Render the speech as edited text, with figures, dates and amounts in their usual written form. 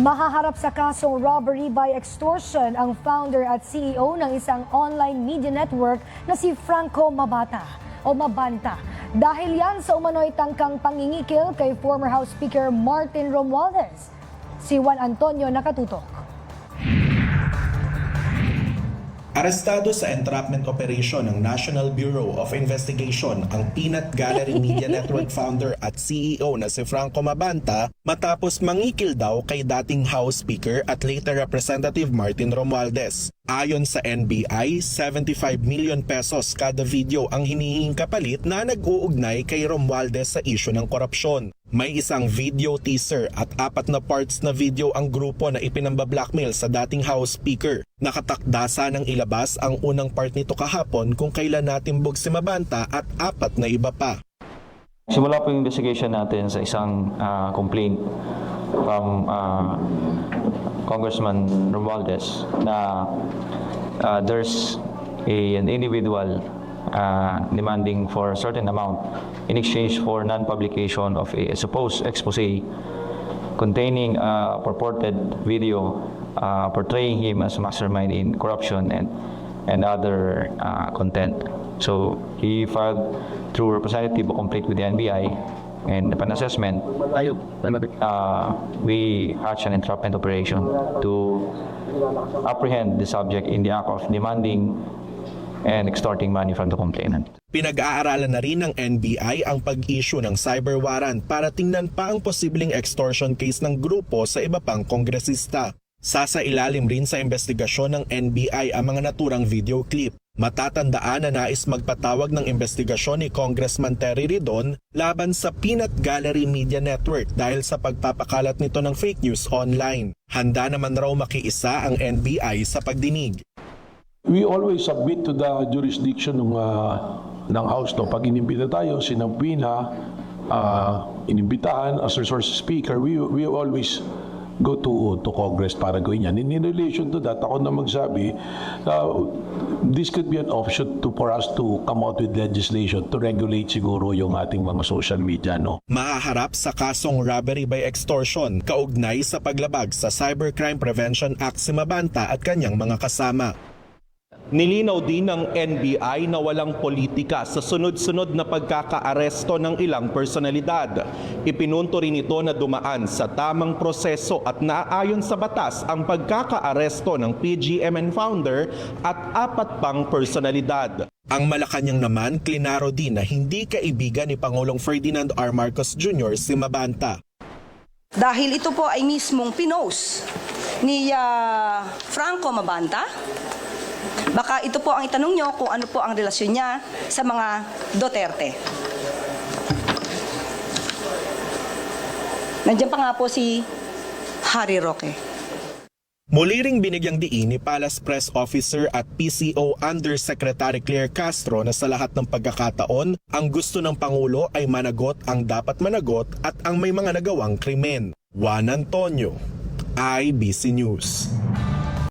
Mahaharap sa kasong robbery by extortion ang founder at CEO ng isang online media network na si Franco Mabata o Mabanta. Dahil yan sa umano'y tangkang pangingikil kay former House Speaker Martin Romualdez. Si Juan Antonio nakatutok. Arestado sa entrapment operation ng National Bureau of Investigation ang Peanut Gallery Media Network founder at CEO na si Franco Mabanta matapos mangikil daw kay dating House Speaker at later Representative Martin Romualdez. Ayon sa NBI, 75 million pesos kada video ang hinihinging kapalit na nag-uugnay kay Romualdez sa isyu ng korupsyon. May isang video teaser at 4 na parts na video ang grupo na ipinambablackmail sa dating House Speaker. Nakatakdasa ng ilabas ang unang part nito kahapon kung kailan natimbog si Mabanta at 4 na iba pa. Simula po yung investigation natin sa isang complaint from Congressman Romualdez na there's an individual demanding for a certain amount in exchange for non-publication of a supposed expose containing a purported video portraying him as a mastermind in corruption and other content. So he filed through representative a complaint with the NBI, and upon assessment, we hatched an entrapment operation to apprehend the subject in the act of demanding and extorting money from the complainant. Pinag-aaralan na rin ng NBI ang pag-issue ng cyber warrant para tingnan pa ang posibleng extortion case ng grupo sa iba pang kongresista. Sasailalim rin sa investigasyon ng NBI ang mga naturang video clip. Matatandaan na nais magpatawag ng investigasyon ni Congressman Terry Ridon laban sa Peanut Gallery Media Network dahil sa pagpapakalat nito ng fake news online. Handa naman raw makiisa ang NBI sa pagdinig. We always submit to the jurisdiction ng House. No? Pag inimbita tayo, sinampina, inimbitahan as resource speaker, we always go to Congress para gawin yan. In relation to that, ako na magsabi, this could be an option for us to come out with legislation to regulate siguro yung ating mga social media. No? Mahaharap sa kasong robbery by extortion kaugnay sa paglabag sa Cybercrime Prevention Act si Mabanta at kanyang mga kasama. Nilinaw din ng NBI na walang politika sa sunod-sunod na pagkakaaresto ng ilang personalidad. Ipinunto rin ito na dumaan sa tamang proseso at naaayon sa batas ang pagkakaaresto ng PGMN founder at 4 pang personalidad. Ang Malacanang naman, klinaro din na hindi kaibigan ni Pangulong Ferdinand R. Marcos Jr. si Mabanta. Dahil ito po ay mismong pinost ni Franco Mabanta, baka ito po ang itanong nyo kung ano po ang relasyon niya sa mga Duterte. Nandiyan pa nga po si Harry Roque. Muli ring binigyang diin ni Palace Press Officer at PCO Undersecretary Claire Castro na sa lahat ng pagkakataon, ang gusto ng Pangulo ay managot ang dapat managot at ang may mga nagawang krimen. Juan Antonio, IBC News.